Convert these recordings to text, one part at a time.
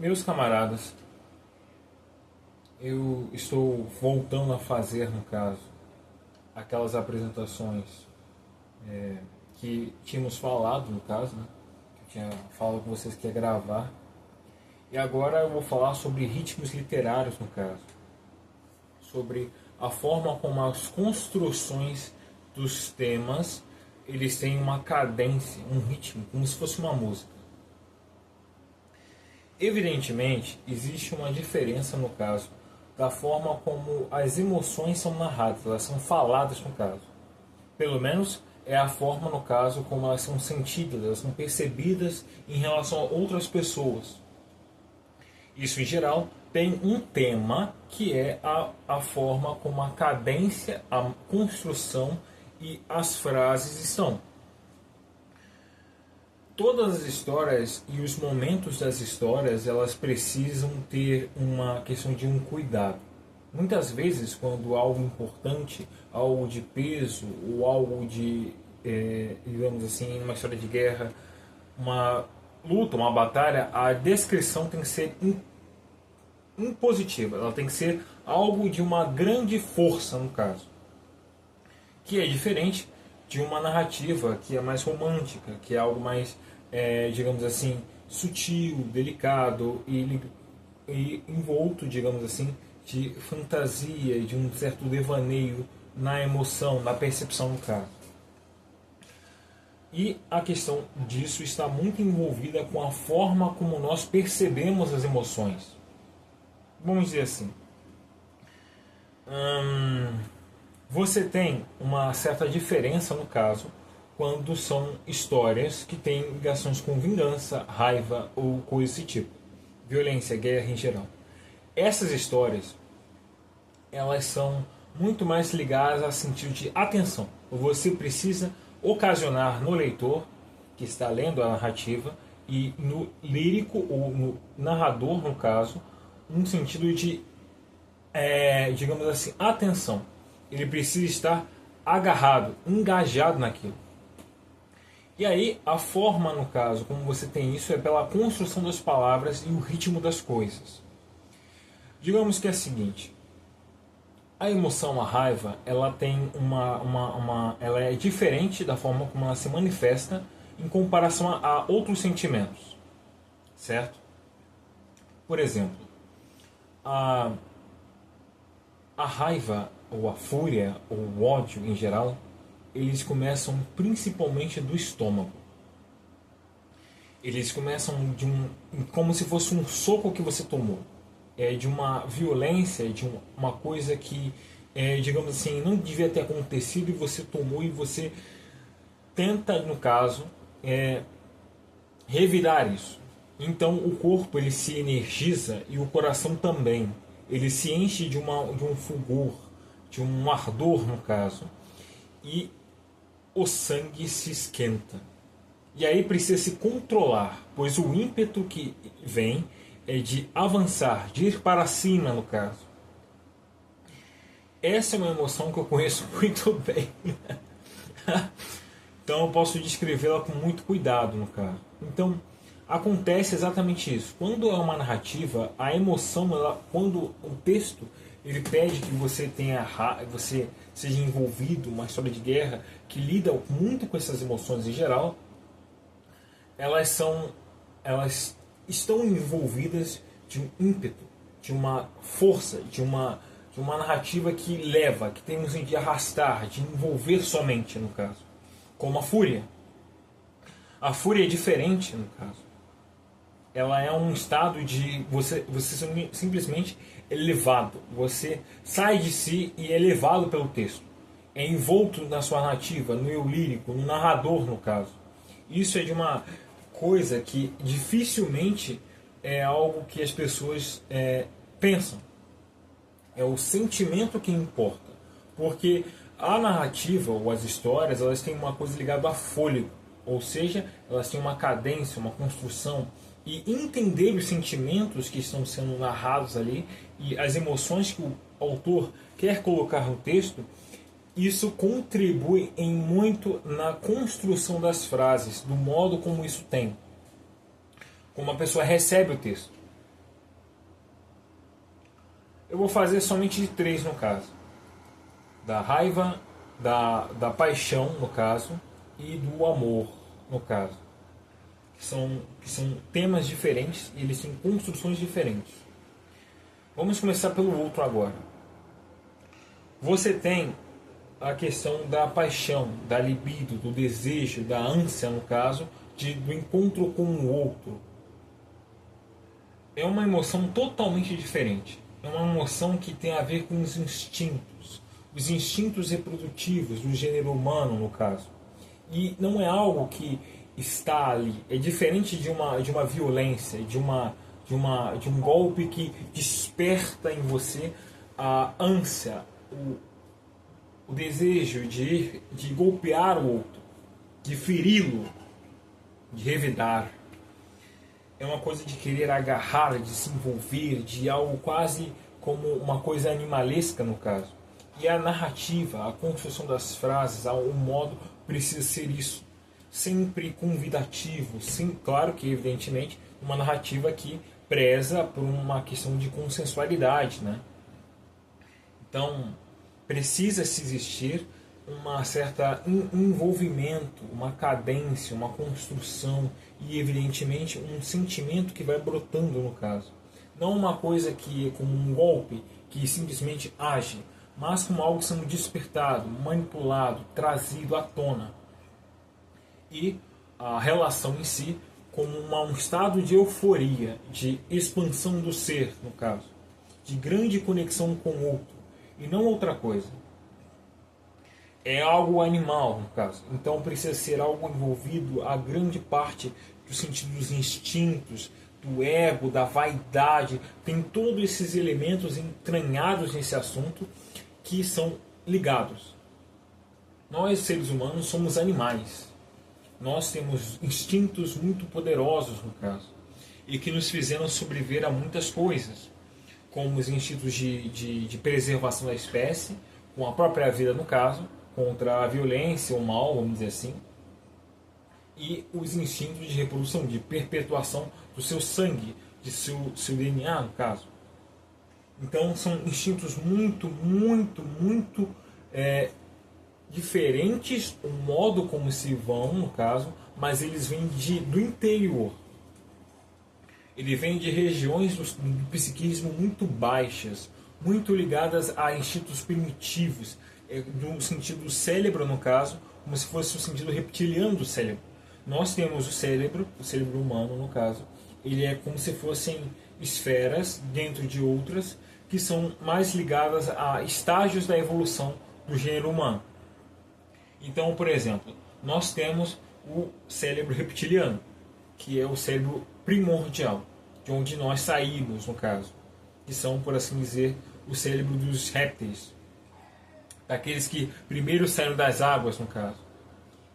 Meus camaradas, eu estou voltando a fazer, no caso, aquelas apresentações que tínhamos falado, no caso, né? Que eu tinha falado com vocês que ia gravar. E agora eu vou falar sobre ritmos literários, no caso. Sobre a forma como as construções dos temas, eles têm uma cadência, um ritmo, como se fosse uma música. Evidentemente, existe uma diferença no caso da forma como as emoções são narradas, elas são faladas no caso. Pelo menos é a forma no caso como elas são sentidas, elas são percebidas em relação a outras pessoas. Isso em geral tem um tema que é a forma como a cadência, a construção e as frases estão. Todas as histórias e os momentos das histórias, elas precisam ter uma questão de um cuidado. Muitas vezes, quando algo importante, algo de peso, ou algo de, digamos assim, uma história de guerra, uma luta, uma batalha, a descrição tem que ser impositiva. Ela tem que ser algo de uma grande força, no caso. Que é diferente de uma narrativa que é mais romântica, que é algo mais, digamos assim, sutil, delicado e envolto, digamos assim, de fantasia e de um certo devaneio na emoção, na percepção do caso. E a questão disso está muito envolvida com a forma como nós percebemos as emoções. Vamos dizer assim. Você tem uma certa diferença no caso quando são histórias que têm ligações com vingança, raiva ou coisa desse tipo. Violência, guerra em geral. Essas histórias, elas são muito mais ligadas a sentido de atenção. Você precisa ocasionar no leitor que está lendo a narrativa e no lírico ou no narrador, no caso, um sentido de, digamos assim, atenção. Ele precisa estar agarrado, engajado naquilo. E aí, a forma, no caso, como você tem isso, é pela construção das palavras e o ritmo das coisas. Digamos que é o seguinte: a emoção, a raiva, ela tem ela é diferente da forma como ela se manifesta em comparação a outros sentimentos, certo? Por exemplo, a raiva ou a fúria ou o ódio em geral, eles começam principalmente do estômago. Eles começam como se fosse um soco que você tomou, de uma violência, de uma coisa que, digamos assim, não devia ter acontecido e você tomou e você tenta, no caso, revirar isso. Então o corpo ele se energiza e o coração também. Ele se enche de um fulgor, de um ardor no caso, e o sangue se esquenta. E aí precisa se controlar, pois o ímpeto que vem é de avançar, de ir para cima no caso. Essa é uma emoção que eu conheço muito bem. Então eu posso descrevê-la com muito cuidado no caso. Então acontece exatamente isso. Quando é uma narrativa, a emoção, quando o texto ele pede que você você seja envolvido uma história de guerra que lida muito com essas emoções em geral, elas estão envolvidas de um ímpeto, de uma força, de uma narrativa que leva, que tem um sentido de arrastar, de envolver somente, no caso. Como a fúria. A fúria é diferente, no caso. Ela é um estado de você simplesmente elevado. Você sai de si e é levado pelo texto. É envolto na sua narrativa, no eu lírico, no narrador, no caso. Isso é de uma coisa que dificilmente é algo que as pessoas pensam. É o sentimento que importa. Porque a narrativa ou as histórias, elas têm uma coisa ligada a fôlego. Ou seja, elas têm uma cadência, uma construção. E entender os sentimentos que estão sendo narrados ali e as emoções que o autor quer colocar no texto, isso contribui em muito na construção das frases, do modo como isso tem. Como a pessoa recebe o texto. Eu vou fazer somente de 3 no caso. Da raiva, da paixão, no caso, e do amor, no caso. Que são temas diferentes e eles têm construções diferentes. Vamos começar pelo outro agora. Você tem a questão da paixão, da libido, do desejo, da ânsia, no caso, do encontro com o outro. É uma emoção totalmente diferente. É uma emoção que tem a ver com os instintos reprodutivos do gênero humano, no caso. E não é algo que está ali. É diferente de uma violência, de um golpe que desperta em você a ânsia, o desejo de golpear o outro, de feri-lo, de revidar. É uma coisa de querer agarrar, de se envolver, de algo quase como uma coisa animalesca no caso. E a narrativa, a construção das frases, o modo precisa ser isso. Sempre convidativo, sim, claro que evidentemente uma narrativa que preza por uma questão de consensualidade, né? Então, precisa-se existir uma certa envolvimento, uma cadência, uma construção e, evidentemente, um sentimento que vai brotando no caso. Não uma coisa que é como um golpe que simplesmente age, mas como algo sendo despertado, manipulado, trazido à tona. E a relação em si como um estado de euforia, de expansão do ser, no caso, de grande conexão com o outro, e não outra coisa. É algo animal, no caso. Então precisa ser algo envolvido a grande parte do sentido dos instintos, do ego, da vaidade. Tem todos esses elementos entranhados nesse assunto que são ligados. Nós, seres humanos, somos animais. Nós temos instintos muito poderosos, no caso, e que nos fizeram sobreviver a muitas coisas, como os instintos de preservação da espécie, com a própria vida, no caso, contra a violência, o mal, vamos dizer assim, e os instintos de reprodução, de perpetuação do seu sangue, de seu DNA, no caso. Então são instintos muito, muito, muito diferentes, o modo como se vão, no caso, mas eles vêm do interior. Ele vem de regiões do psiquismo muito baixas, muito ligadas a instintos primitivos, no sentido do cérebro, no caso, como se fosse o sentido reptiliano do cérebro. Nós temos o cérebro humano, no caso, ele é como se fossem esferas dentro de outras que são mais ligadas a estágios da evolução do gênero humano. Então, por exemplo, nós temos o cérebro reptiliano, que é o cérebro primordial, de onde nós saímos, no caso, que são, por assim dizer, o cérebro dos répteis, daqueles que primeiro saíram das águas, no caso.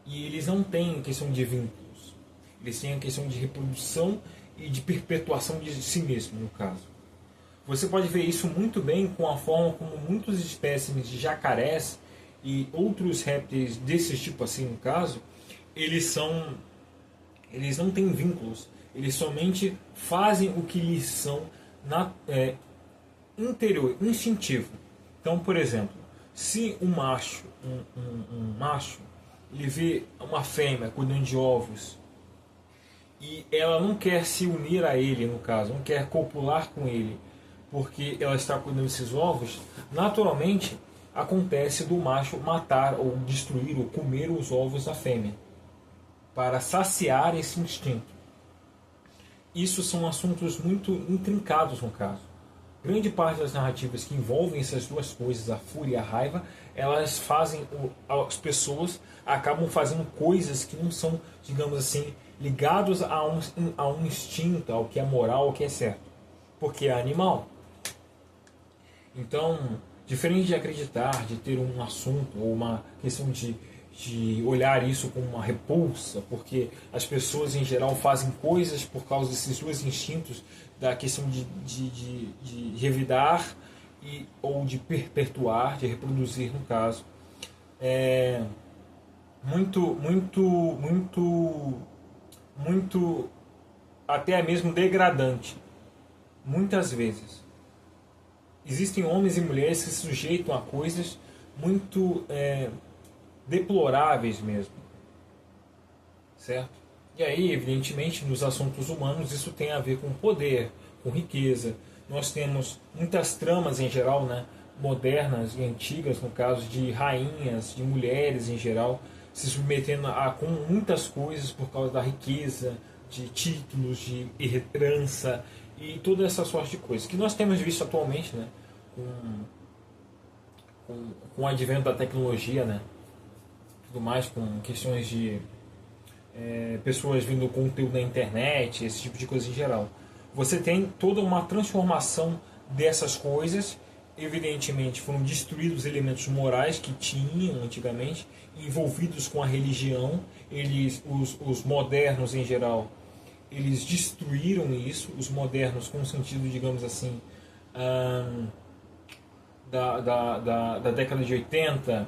E eles não têm questão de vínculos, eles têm a questão de reprodução e de perpetuação de si mesmo, no caso. Você pode ver isso muito bem com a forma como muitos espécimes de jacarés e outros répteis desse tipo, assim, no caso, eles não têm vínculos, eles somente fazem o que lhes são interior, instintivo. Então, por exemplo, se um macho, um macho, ele vê uma fêmea cuidando de ovos e ela não quer se unir a ele, no caso, não quer copular com ele, porque ela está cuidando desses ovos, naturalmente acontece do macho matar ou destruir ou comer os ovos da fêmea para saciar esse instinto. Isso são assuntos muito intrincados no caso. Grande parte das narrativas que envolvem essas duas coisas, a fúria e a raiva, elas fazem, as pessoas acabam fazendo coisas que não são, digamos assim, ligados a um instinto, ao que é moral, ao que é certo, porque é animal. Então, diferente de acreditar, de ter um assunto ou uma questão de olhar isso como uma repulsa, porque as pessoas em geral fazem coisas por causa desses dois instintos, da questão de revidar ou de perpetuar, de reproduzir, no caso. É muito até mesmo degradante, muitas vezes. existem homens e mulheres que se sujeitam a coisas muito deploráveis mesmo, certo? E aí, evidentemente, nos assuntos humanos isso tem a ver com poder, com riqueza. Nós temos muitas tramas em geral, né, modernas e antigas, no caso de rainhas, de mulheres em geral, se submetendo a com muitas coisas por causa da riqueza, de títulos, de herança e toda essa sorte de coisas que nós temos visto atualmente, né, com o advento da tecnologia, né, tudo mais, com questões de pessoas vindo conteúdo na internet, esse tipo de coisa em geral. Você tem toda uma transformação dessas coisas. Evidentemente foram destruídos elementos morais que tinham antigamente, envolvidos com a religião. Os modernos em geral, eles destruíram isso. Os modernos com o sentido, digamos assim, da década de 80,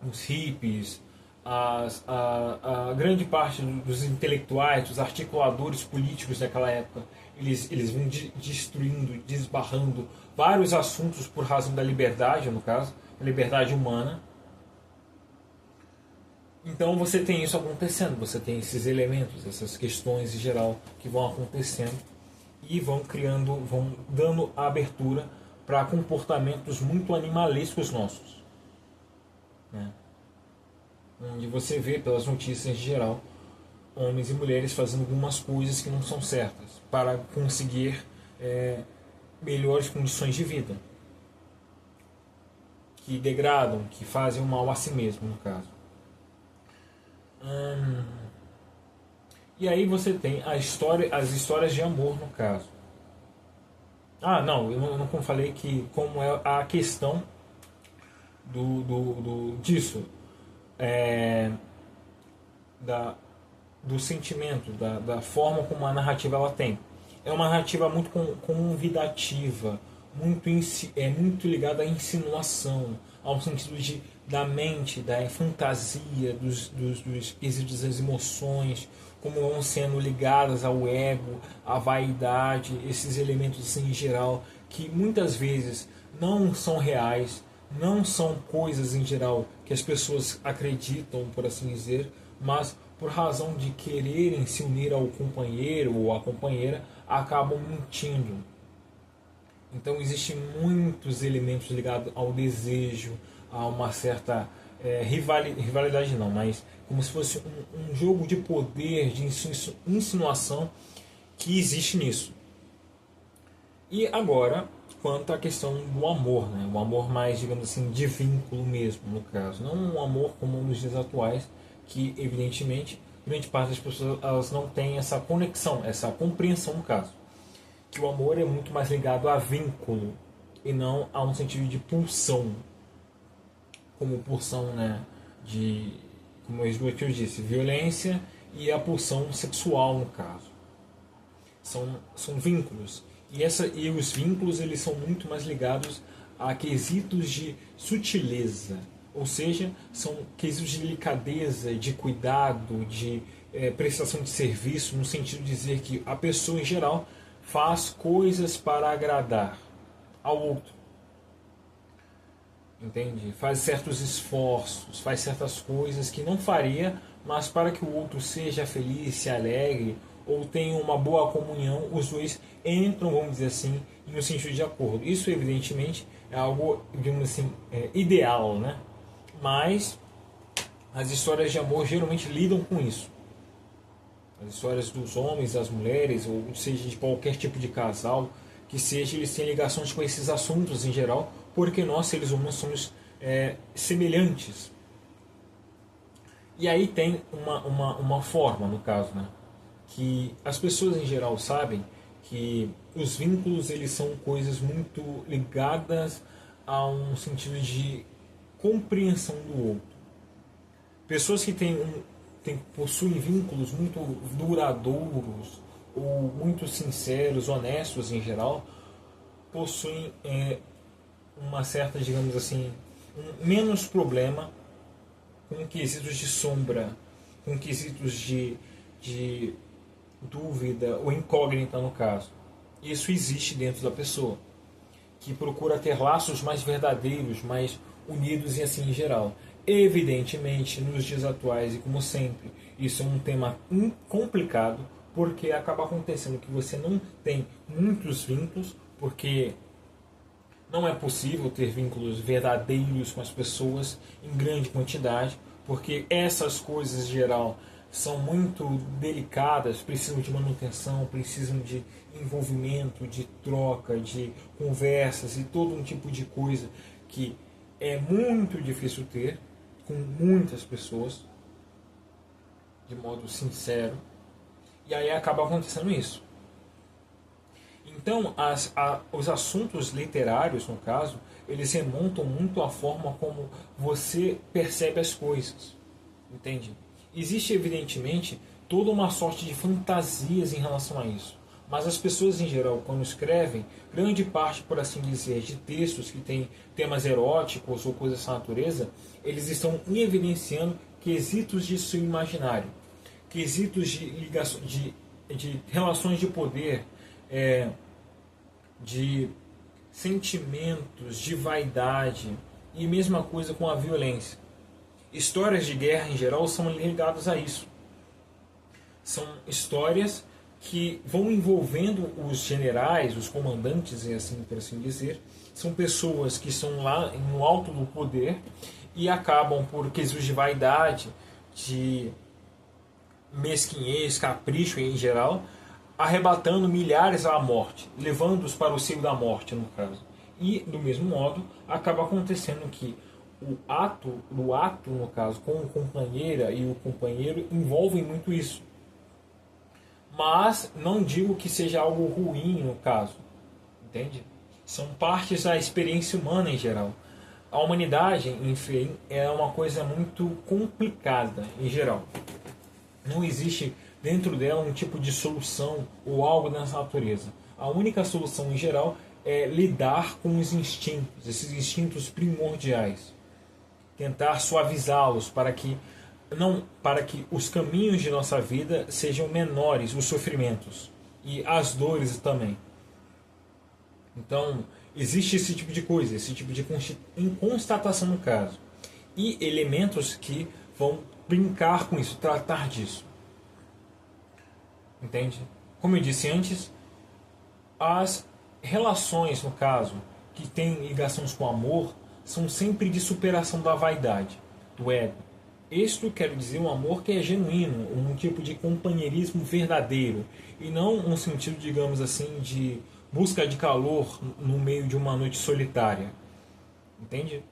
os hippies, a grande parte dos intelectuais, dos articuladores políticos daquela época, eles vão destruindo, desbarrando vários assuntos por razão da liberdade, no caso, a liberdade humana. Então você tem isso acontecendo, você tem esses elementos, essas questões em geral que vão acontecendo e vão criando, vão dando abertura para comportamentos muito animalescos nossos, né? Onde você vê pelas notícias em geral homens e mulheres fazendo algumas coisas que não são certas para conseguir melhores condições de vida, que degradam, que fazem o mal a si mesmo, no caso. E aí você tem as histórias de amor, no caso. Não, eu não falei que como é a questão disso, do sentimento, da forma como a narrativa ela tem. É uma narrativa muito convidativa, muito ligada à insinuação, ao sentido da mente, da fantasia, dos quesitos das emoções, como vão sendo ligadas ao ego, à vaidade, esses elementos assim, em geral, que muitas vezes não são reais, não são coisas em geral que as pessoas acreditam, por assim dizer, mas por razão de quererem se unir ao companheiro ou à companheira, acabam mentindo. Então existem muitos elementos ligados ao desejo, a uma certa rivalidade não, mas como se fosse um jogo de poder, de insinuação que existe nisso. E agora, quanto à questão do amor, né? O amor mais, digamos assim, de vínculo mesmo, no caso. Não um amor como nos dias atuais, que evidentemente grande parte das pessoas elas não têm essa conexão, essa compreensão no caso. Que o amor é muito mais ligado a vínculo e não a um sentido de pulsão. Como pulsão, né, como eu disse, violência e a pulsão sexual no caso. São vínculos. E os vínculos eles são muito mais ligados a quesitos de sutileza. Ou seja, são quesitos de delicadeza, de cuidado, de prestação de serviço, no sentido de dizer que a pessoa em geral faz coisas para agradar ao outro. Entende? Faz certos esforços, faz certas coisas que não faria, mas para que o outro seja feliz, se alegre, ou tenha uma boa comunhão, os dois entram, vamos dizer assim, em um sentido de acordo. Isso, evidentemente, é algo, digamos assim, ideal, né? Mas as histórias de amor geralmente lidam com isso. As histórias dos homens, das mulheres, ou seja, de qualquer tipo de casal, que seja, eles têm ligações com esses assuntos em geral, porque nós, seres humanos, somos semelhantes. E aí tem uma forma, no caso, né? Que as pessoas em geral sabem que os vínculos eles são coisas muito ligadas a um sentido de compreensão do outro. Pessoas que possuem vínculos muito duradouros ou muito sinceros, honestos em geral, possuem uma certa, digamos assim, menos problema com quesitos de sombra, com quesitos de dúvida ou incógnita no caso. Isso existe dentro da pessoa. que procura ter laços mais verdadeiros, mais unidos e assim em geral. Evidentemente, nos dias atuais e como sempre, isso é um tema complicado, porque acaba acontecendo que você não tem muitos vínculos, porque não é possível ter vínculos verdadeiros com as pessoas em grande quantidade, porque essas coisas em geral são muito delicadas, precisam de manutenção, precisam de envolvimento, de troca, de conversas e todo um tipo de coisa que é muito difícil ter com muitas pessoas, de modo sincero, e aí acaba acontecendo isso. Então, os assuntos literários, no caso, eles remontam muito à forma como você percebe as coisas, entende? Existe, evidentemente, toda uma sorte de fantasias em relação a isso. Mas as pessoas, em geral, quando escrevem, grande parte, por assim dizer, de textos que têm temas eróticos ou coisas dessa natureza, eles estão evidenciando quesitos de seu imaginário, quesitos de, de relações de poder, de sentimentos, de vaidade, e mesma coisa com a violência. Histórias de guerra em geral são ligadas a isso. São histórias que vão envolvendo os generais, os comandantes, e assim por assim dizer. São pessoas que estão lá no alto do poder e acabam por quesitos de vaidade, de mesquinhez, capricho em geral, arrebatando milhares à morte, levando-os para o seio da morte, no caso. E, do mesmo modo, acaba acontecendo que o ato, no caso, com a companheira e o companheiro, envolvem muito isso. Mas não digo que seja algo ruim no caso, entende? São partes da experiência humana em geral. A humanidade, enfim, é uma coisa muito complicada em geral. Não existe dentro dela um tipo de solução ou algo nessa natureza. A única solução em geral é lidar com os instintos, esses instintos primordiais. Tentar suavizá-los para que os caminhos de nossa vida sejam menores, os sofrimentos e as dores também. Então, existe esse tipo de coisa, esse tipo de constatação no caso. E elementos que vão brincar com isso, tratar disso. Entende? Como eu disse antes, as relações, no caso, que têm ligações com o amor, são sempre de superação da vaidade, do ego. Isto quer dizer um amor que é genuíno, um tipo de companheirismo verdadeiro, e não um sentido, digamos assim, de busca de calor no meio de uma noite solitária. Entende?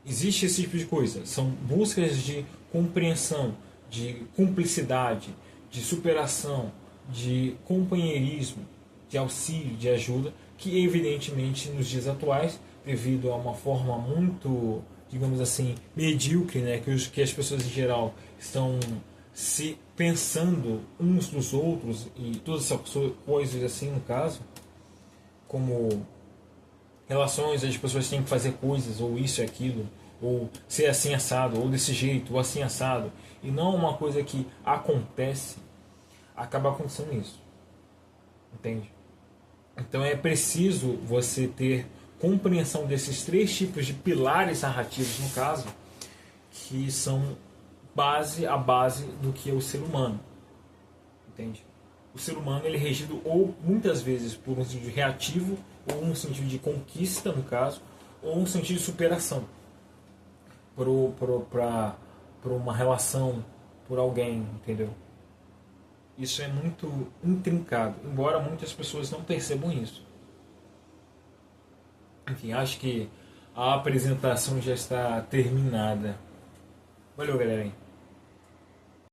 Existe esse tipo de coisa. São buscas de compreensão, de cumplicidade, de superação, de companheirismo, de auxílio, de ajuda, que evidentemente nos dias atuais, devido a uma forma muito, digamos assim, medíocre, né, que as pessoas em geral estão se pensando uns nos outros e todas essas coisas assim, no caso, como relações, as pessoas têm que fazer coisas, ou isso e aquilo, ou ser assim assado, ou desse jeito, ou assim assado, e não uma coisa que acontece, acaba acontecendo isso. Entende? Então é preciso você ter compreensão desses três tipos de pilares narrativos, no caso, que são a base do que é o ser humano. Entende? O ser humano ele é regido ou muitas vezes por um sentido reativo, ou um sentido de conquista, no caso, ou um sentido de superação por uma relação, por alguém, entendeu? Isso é muito intrincado, embora muitas pessoas não percebam isso. Enfim, acho que a apresentação já está terminada. Valeu, galera.